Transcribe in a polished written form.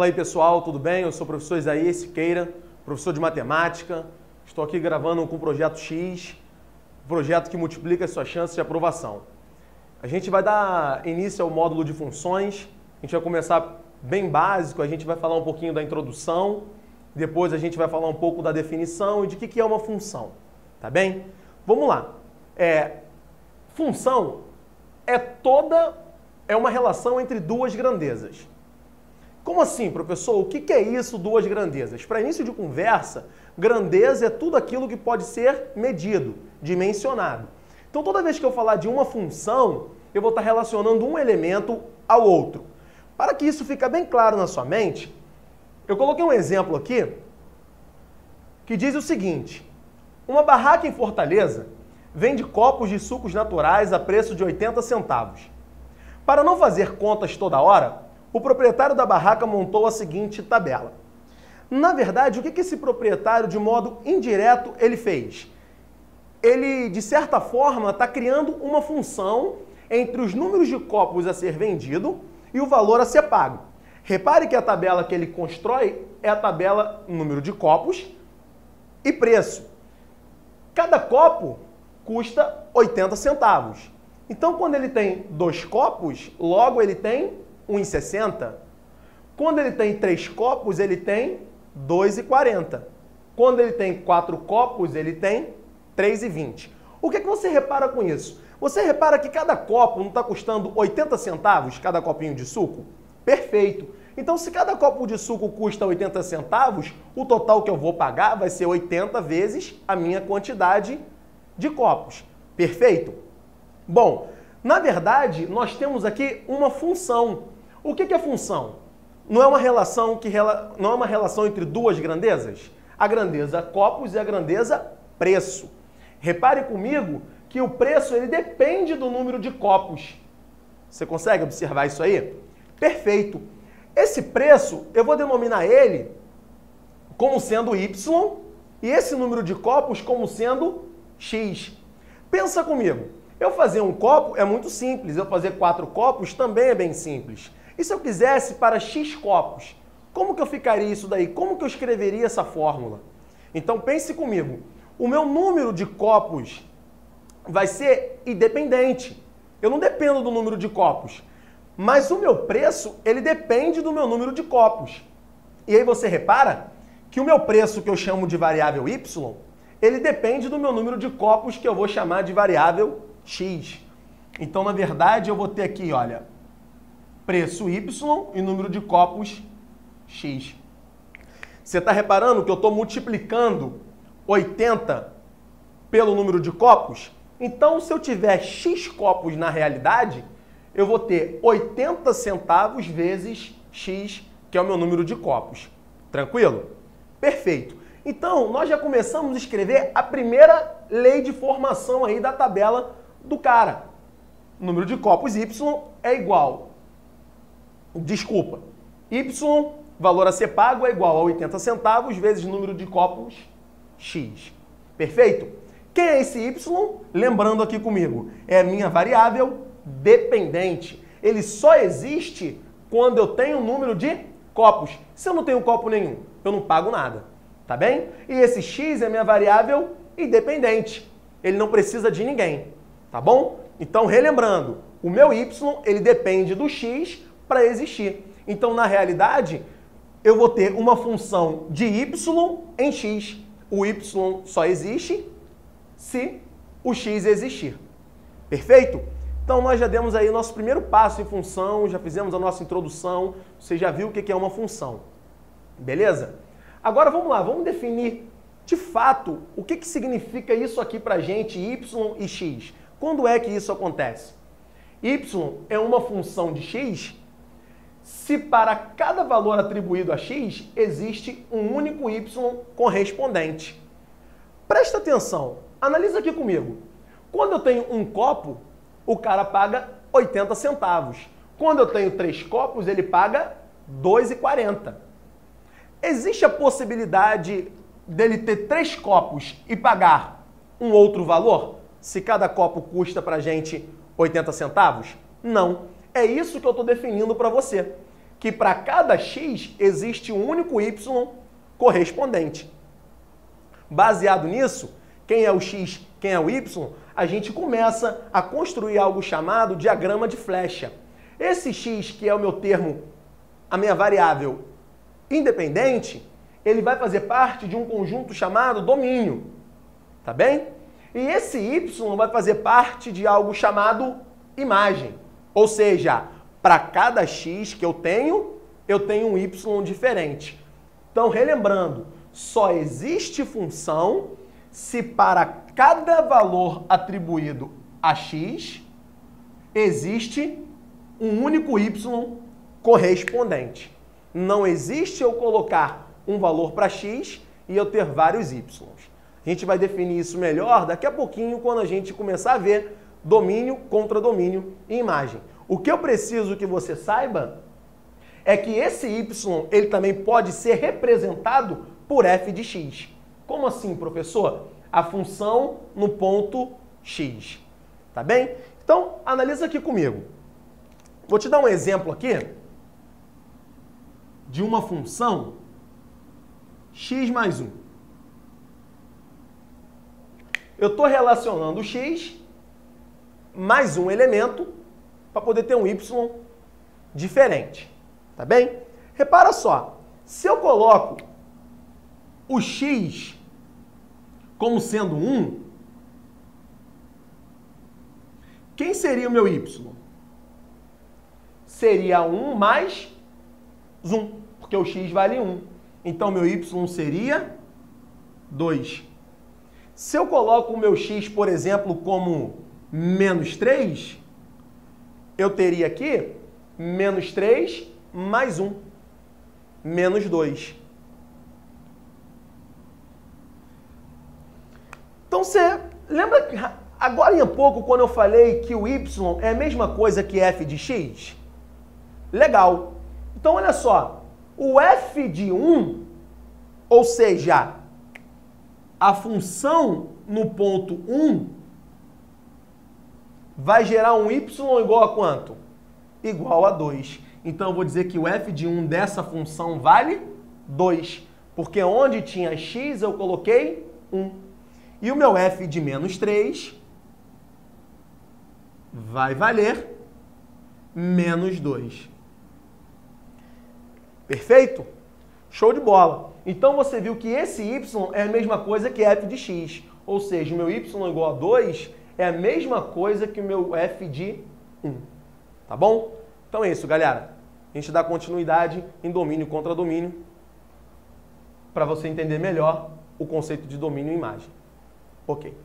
Fala aí pessoal, tudo bem? Eu sou o professor Isaí Siqueira, professor de matemática. Estou aqui gravando com o projeto X, projeto que multiplica as suas chances de aprovação. A gente vai dar início ao módulo de funções, a gente vai começar bem básico, a gente vai falar um pouquinho da introdução, depois a gente vai falar um pouco da definição e de que é uma função, tá bem? Vamos lá. Função é uma relação entre duas grandezas. Como assim, professor? O que é isso, duas grandezas? Para início de conversa, grandeza é tudo aquilo que pode ser medido, dimensionado. Então, toda vez que eu falar de uma função, eu vou estar relacionando um elemento ao outro. Para que isso fique bem claro na sua mente, eu coloquei um exemplo aqui que diz o seguinte: uma barraca em Fortaleza vende copos de sucos naturais a preço de 80 centavos. Para não fazer contas toda hora, o proprietário da barraca montou a seguinte tabela. Na verdade, o que esse proprietário, de modo indireto, ele fez? Ele, de certa forma, está criando uma função entre os números de copos a ser vendido e o valor a ser pago. Repare que a tabela que ele constrói é a tabela número de copos e preço. Cada copo custa 80 centavos. Então, quando ele tem 2 copos, logo ele tem 1,60. Quando ele tem 3 copos, ele tem 2,40. Quando ele tem 4 copos, ele tem 3,20. O que você repara com isso? Você repara que cada copo não está custando 80 centavos, cada copinho de suco? Perfeito. Então, se cada copo de suco custa 80 centavos, o total que eu vou pagar vai ser 80 vezes a minha quantidade de copos. Perfeito? Bom, na verdade, nós temos aqui uma função. O que é função? Não é uma relação entre duas grandezas? A grandeza copos e a grandeza preço. Repare comigo que o preço ele depende do número de copos. Você consegue observar isso aí? Perfeito. Esse preço, eu vou denominar ele como sendo Y e esse número de copos como sendo X. Pensa comigo. Eu fazer um copo é muito simples, eu fazer 4 copos também é bem simples. E se eu quisesse para X copos, como que eu ficaria isso daí? Como que eu escreveria essa fórmula? Então pense comigo, o meu número de copos vai ser independente. Eu não dependo do número de copos, mas o meu preço, ele depende do meu número de copos. E aí você repara que o meu preço, que eu chamo de variável Y, ele depende do meu número de copos, que eu vou chamar de variável X. Então, na verdade, eu vou ter aqui, olha, preço Y e número de copos X. Você está reparando que eu estou multiplicando 80 pelo número de copos? Então, se eu tiver X copos na realidade, eu vou ter 80 centavos vezes X, que é o meu número de copos. Tranquilo? Perfeito. Então, nós já começamos a escrever a primeira lei de formação aí da tabela do cara. O número de copos Y é igual. Desculpa. Y, valor a ser pago, é igual a 80 centavos vezes número de copos X. Perfeito? Quem é esse Y? Lembrando aqui comigo, é a minha variável dependente. Ele só existe quando eu tenho um número de copos. Se eu não tenho copo nenhum, eu não pago nada. Tá bem? E esse X é minha variável independente. Ele não precisa de ninguém. Tá bom? Então, relembrando, o meu Y, ele depende do X para existir. Então, na realidade, eu vou ter uma função de Y em X. O Y só existe se o X existir. Perfeito? Então, nós já demos aí o nosso primeiro passo em função, já fizemos a nossa introdução, você já viu o que é uma função. Beleza? Agora, vamos lá, vamos definir de fato o que significa isso aqui para a gente, Y e X. Quando é que isso acontece? Y é uma função de X se para cada valor atribuído a X existe um único Y correspondente. Presta atenção, analisa aqui comigo. Quando eu tenho um copo, o cara paga 80 centavos. Quando eu tenho 3 copos, ele paga 2,40. Existe a possibilidade dele ter 3 copos e pagar um outro valor? Se cada copo custa pra gente 80 centavos? Não. É isso que eu estou definindo para você. que para cada x existe um único y correspondente. Baseado nisso, quem é o x, quem é o y, a gente começa a construir algo chamado diagrama de flecha. Esse x, que é o meu termo, a minha variável independente, ele vai fazer parte de um conjunto chamado domínio, tá bem? E esse y vai fazer parte de algo chamado imagem. Ou seja, para cada x que eu tenho um y diferente. Então, relembrando, só existe função se para cada valor atribuído a x, existe um único y correspondente. Não existe eu colocar um valor para x e eu ter vários y. A gente vai definir isso melhor daqui a pouquinho quando a gente começar a ver domínio contra domínio e imagem. O que eu preciso que você saiba é que esse y ele também pode ser representado por f de x. Como assim, professor? A função no ponto x. Tá bem? Então, analisa aqui comigo. Vou te dar um exemplo aqui de uma função x mais 1. Eu estou relacionando x mais um elemento para poder ter um y diferente. Tá bem? Repara só, se eu coloco o x como sendo 1, quem seria o meu y? Seria 1 mais 1, porque o x vale 1. Então, meu y seria 2. Se eu coloco o meu x, por exemplo, como menos 3, eu teria aqui menos 3 mais 1, menos 2. Então, você lembra que agora em pouco, quando eu falei que o y é a mesma coisa que f de x? Legal. Então, olha só, o f de 1, ou seja, a função no ponto 1, vai gerar um y igual a quanto? Igual a 2. Então, eu vou dizer que o f de 1 dessa função vale 2, porque onde tinha x eu coloquei 1. E o meu f de menos 3 vai valer menos 2. Perfeito? Show de bola. Então você viu que esse y é a mesma coisa que f de x. Ou seja, o meu y igual a 2 é a mesma coisa que o meu f de 1. Tá bom? Então é isso, galera. A gente dá continuidade em domínio contra domínio para você entender melhor o conceito de domínio e imagem. Ok.